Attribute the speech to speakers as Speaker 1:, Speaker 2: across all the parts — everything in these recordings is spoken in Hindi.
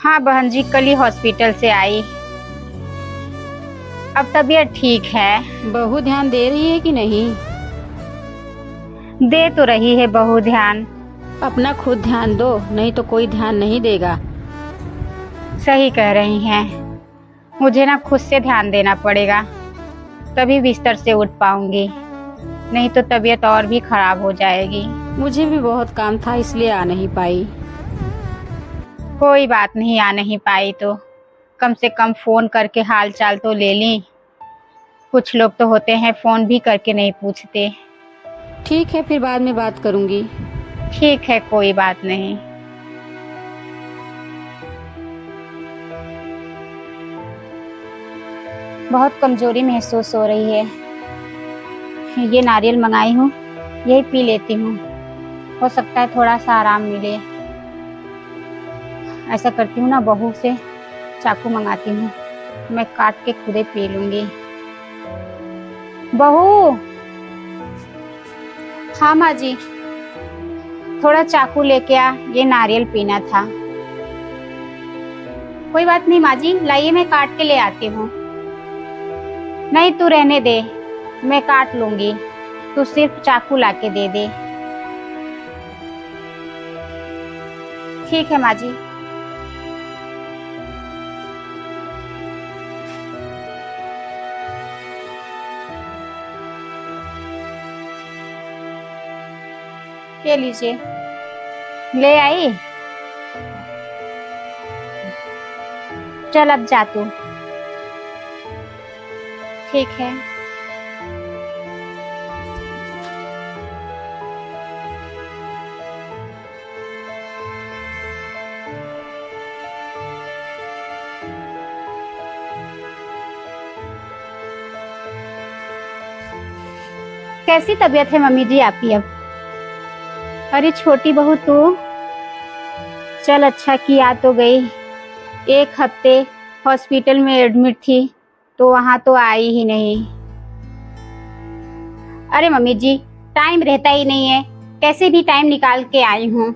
Speaker 1: हाँ बहन जी, कल ही हॉस्पिटल से आई। अब तबीयत ठीक है।
Speaker 2: बहू ध्यान दे रही है कि नहीं?
Speaker 1: दे तो रही है बहू ध्यान।
Speaker 2: अपना खुद ध्यान दो, नहीं तो कोई ध्यान नहीं देगा।
Speaker 1: सही कह रही हैं। मुझे ना खुद से ध्यान देना पड़ेगा, तभी बिस्तर से उठ पाऊंगी, नहीं तो तबीयत और भी खराब हो जाएगी।
Speaker 2: मुझे भी बहुत काम था इसलिए आ नहीं पाई।
Speaker 1: कोई बात नहीं, आ नहीं पाई तो कम से कम फोन करके हाल चाल तो ले ली। कुछ लोग तो होते हैं फोन भी करके नहीं पूछते।
Speaker 2: ठीक है, फिर बाद में बात करूंगी।
Speaker 1: ठीक है, कोई बात नहीं। बहुत कमजोरी महसूस हो रही है। ये नारियल मंगाई हूँ, यही पी लेती हूँ, हो सकता है थोड़ा सा आराम मिले। ऐसा करती हूँ ना, बहू से चाकू मंगाती हूँ, मैं काट के खुदे पी लूंगी। बहू। हाँ माँ जी, थोड़ा चाकू लेके आ, ये नारियल पीना था। कोई बात नहीं माँ जी, लाइए मैं काट के ले आती हूँ। नहीं तू रहने दे, मैं काट लूंगी, तू सिर्फ चाकू लाके दे दे। ठीक है माँ जी। ये लीजिए। ले आई? चल अब जा तू। ठीक है। कैसी तबीयत है मम्मी जी आपकी अब? अरे छोटी बहू तू, चल अच्छा किया तो गई। एक हफ्ते हॉस्पिटल में एडमिट थी तो वहां तो आई ही नहीं। अरे मम्मी जी, टाइम रहता ही नहीं है, कैसे भी टाइम निकाल के आई हूँ।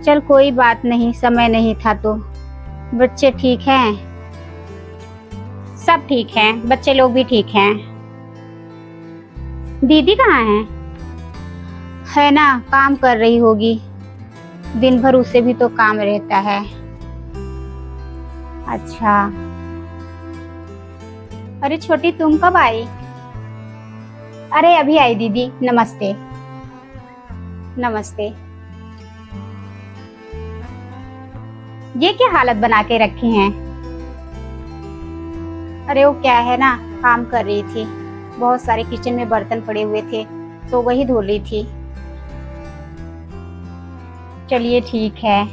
Speaker 1: चल कोई बात नहीं, समय नहीं था तो। बच्चे ठीक हैं? सब ठीक हैं, बच्चे लोग भी ठीक हैं। दीदी कहाँ हैं? है ना, काम कर रही होगी, दिन भर उसे भी तो काम रहता है। अच्छा। अरे छोटी तुम कब आई? अरे अभी आई दीदी, नमस्ते। नमस्ते। ये क्या हालत बना के रखी हैं? अरे वो क्या है ना, काम कर रही थी, बहुत सारे किचन में बर्तन पड़े हुए थे तो वही धो रही थी। चलिए ठीक है,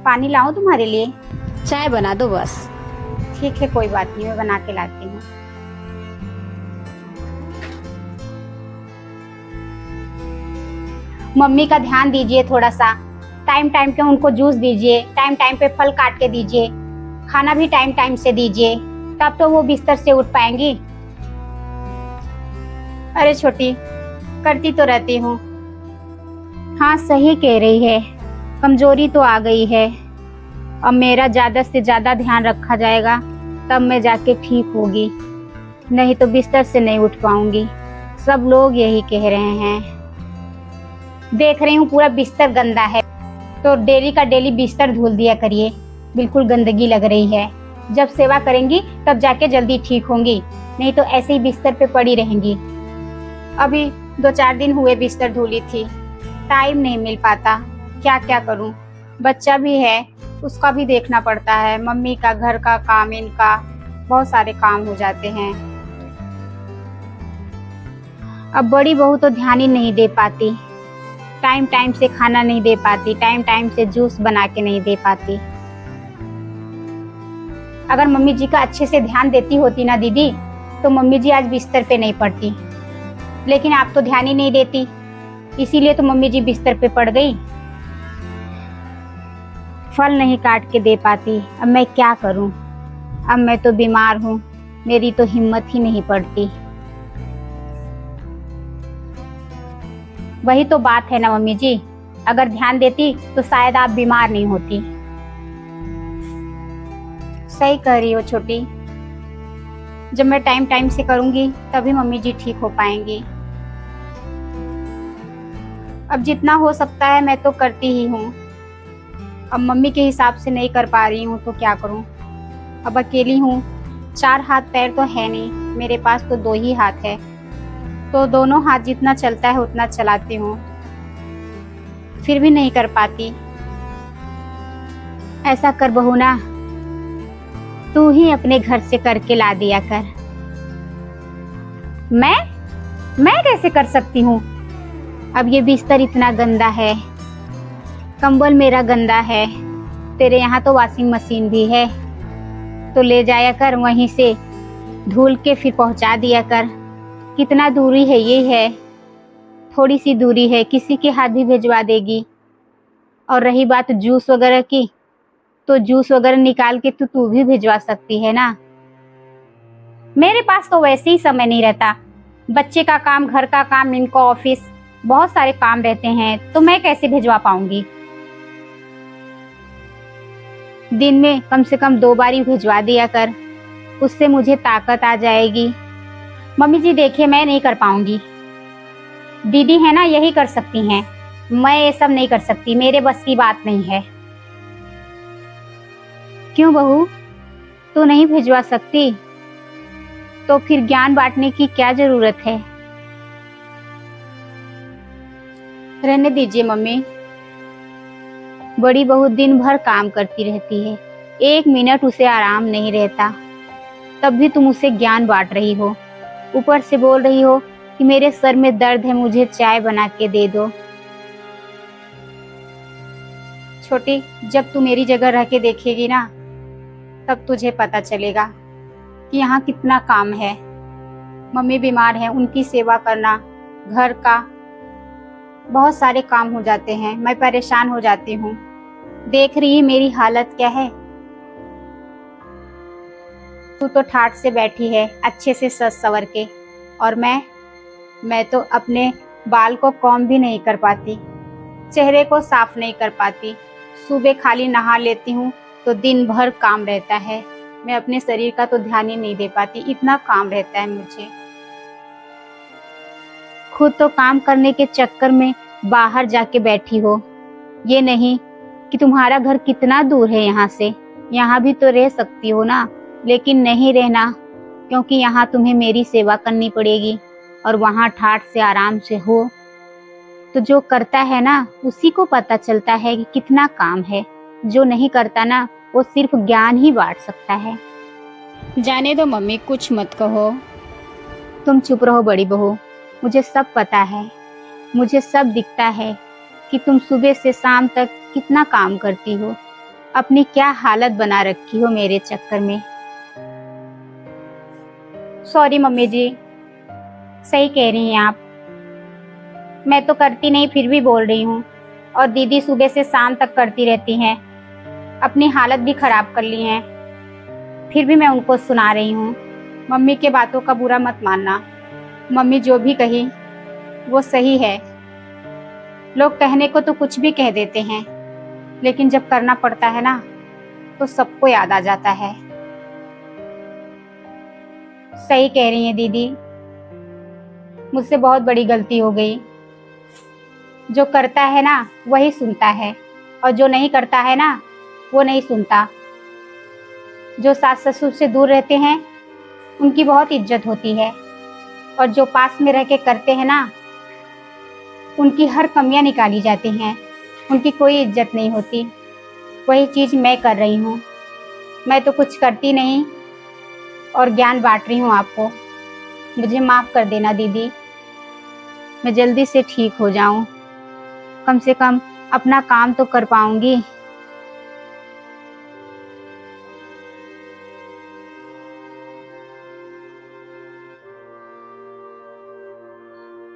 Speaker 1: पानी लाऊं तुम्हारे लिए?
Speaker 2: चाय बना दो बस।
Speaker 1: ठीक है, कोई बात नहीं, मैं बना के लाती हूँ। मम्मी का ध्यान दीजिए थोड़ा सा, टाइम टाइम पे उनको जूस दीजिए, टाइम टाइम पे फल काट के दीजिए, खाना भी टाइम टाइम से दीजिए, तब तो वो बिस्तर से उठ पाएंगी। अरे छोटी, करती तो रहती हूँ। हाँ सही कह रही है, कमजोरी तो आ गई है। अब मेरा ज्यादा से ज्यादा ध्यान रखा जाएगा तब मैं जाके ठीक होगी, नहीं तो बिस्तर से नहीं उठ पाऊंगी। सब लोग यही कह रहे हैं। देख रही हूँ पूरा बिस्तर गंदा है, तो डेली का डेली बिस्तर धुल दिया करिए, बिल्कुल गंदगी लग रही है। जब सेवा करेंगी तब जाके जल्दी ठीक होंगी, नहीं तो ऐसे ही बिस्तर पे पड़ी रहेंगी। अभी 2-4 दिन हुए बिस्तर धुली थी, टाइम नहीं मिल पाता, क्या क्या करूं। बच्चा भी है, उसका भी देखना पड़ता है, मम्मी का, घर का काम, इनका बहुत सारे काम हो जाते हैं। अब बड़ी बहू तो ध्यान ही नहीं दे पाती, टाइम टाइम से खाना नहीं दे पाती, टाइम टाइम से जूस बना के नहीं दे पाती। अगर मम्मी जी का अच्छे से ध्यान देती होती ना दीदी, तो मम्मी जी आज बिस्तर पे नहीं पड़ती, लेकिन आप तो ध्यान ही नहीं देती, इसीलिए तो मम्मी जी बिस्तर पे पड़ गई। फल नहीं काट के दे पाती, अब मैं क्या करूं। अब मैं तो बीमार हूं, मेरी तो हिम्मत ही नहीं पड़ती। वही तो बात है ना मम्मी जी, अगर ध्यान देती तो शायद आप बीमार नहीं होती। सही कह रही हो छोटी, जब मैं टाइम टाइम से करूंगी तभी मम्मी जी ठीक हो पाएंगी। अब जितना हो सकता है मैं तो करती ही हूँ। अब मम्मी के हिसाब से नहीं कर पा रही हूँ तो क्या करूँ। अब अकेली हूँ, 4 हाथ पैर तो है नहीं, मेरे पास तो 2 ही हाथ है, तो दोनों हाथ जितना चलता है उतना चलाती हूँ, फिर भी नहीं कर पाती। ऐसा कर बहू ना, तू ही अपने घर से करके ला दिया कर। मैं कैसे कर सकती हूँ? अब ये बिस्तर इतना गंदा है, कंबल मेरा गंदा है, तेरे यहाँ तो वॉशिंग मशीन भी है, तो ले जाया कर, वहीं से धुल के फिर पहुँचा दिया कर। कितना दूरी है ये है, थोड़ी सी दूरी है, किसी के हाथ भी भिजवा देगी। और रही बात जूस वगैरह की, तो जूस वगैरह निकाल के तो तू भी भिजवा सकती है ना। मेरे पास तो वैसे ही समय नहीं रहता, बच्चे का काम, घर का काम, इनको ऑफिस, बहुत सारे काम रहते हैं, तो मैं कैसे भिजवा पाऊंगी। दिन में कम से कम 2 बार ही भिजवा दिया कर, उससे मुझे ताकत आ जाएगी। मम्मी जी देखिए, मैं नहीं कर पाऊंगी, दीदी है ना यही कर सकती हैं, मैं ये सब नहीं कर सकती, मेरे बस की बात नहीं है। क्यों बहू, तू नहीं भिजवा सकती? तो फिर ज्ञान बांटने की क्या जरूरत है। रहने दीजिए मम्मी, बड़ी बहू दिन भर काम करती रहती है, 1 मिनट उसे आराम नहीं रहता, तब भी तुम उसे ज्ञान बांट रही हो, ऊपर से बोल रही हो कि मेरे सर में दर्द है, मुझे चाय बना के दे दो। छोटी, जब तू मेरी जगह रह के देखेगी ना, तब तुझे पता चलेगा कि यहाँ कितना काम है। मम्मी बीमार है, उनकी सेवा करना, घर का बहुत सारे काम हो जाते हैं, मैं परेशान हो जाती हूँ। देख रही है मेरी हालत क्या है। तू तो ठाठ से बैठी है, अच्छे से सज सवर के, और मैं तो अपने बाल को कॉम्ब भी नहीं कर पाती, चेहरे को साफ नहीं कर पाती। सुबह खाली नहा लेती हूँ तो दिन भर काम रहता है, मैं अपने शरीर का तो ध्यान ही नहीं दे पाती, इतना काम रहता है मुझे। खुद तो काम करने के चक्कर में बाहर जाके बैठी हो, ये नहीं कि तुम्हारा घर कितना दूर है यहाँ से, यहाँ भी तो रह सकती हो ना, लेकिन नहीं रहना, क्योंकि यहाँ तुम्हें मेरी सेवा करनी पड़ेगी और वहाँ ठाठ से आराम से हो। तो जो करता है ना उसी को पता चलता है कि कितना काम है, जो नहीं करता ना वो सिर्फ ज्ञान ही बांट सकता है।
Speaker 2: जाने दो मम्मी, कुछ मत कहो।
Speaker 1: तुम चुप रहो बड़ी बहू, मुझे सब पता है, मुझे सब दिखता है कि तुम सुबह से शाम तक कितना काम करती हो, अपनी क्या हालत बना रखी हो मेरे चक्कर में। सॉरी मम्मी जी, सही कह रही हैं आप, मैं तो करती नहीं फिर भी बोल रही हूँ, और दीदी सुबह से शाम तक करती रहती हैं, अपनी हालत भी खराब कर ली हैं, फिर भी मैं उनको सुना रही हूँ। मम्मी के बातों का बुरा मत मानना, मम्मी जो भी कही वो सही है। लोग कहने को तो कुछ भी कह देते हैं, लेकिन जब करना पड़ता है ना तो सबको याद आ जाता है। सही कह रही हैं दीदी, मुझसे बहुत बड़ी गलती हो गई। जो करता है ना वही सुनता है, और जो नहीं करता है ना वो नहीं सुनता। जो सास ससुर से दूर रहते हैं उनकी बहुत इज्जत होती है, और जो पास में रह के करते हैं ना उनकी हर कमियां निकाली जाती हैं, उनकी कोई इज्जत नहीं होती। वही चीज़ मैं कर रही हूँ, मैं तो कुछ करती नहीं और ज्ञान बांट रही हूँ आपको। मुझे माफ़ कर देना दीदी, मैं जल्दी से ठीक हो जाऊँ, कम से कम अपना काम तो कर पाऊँगी।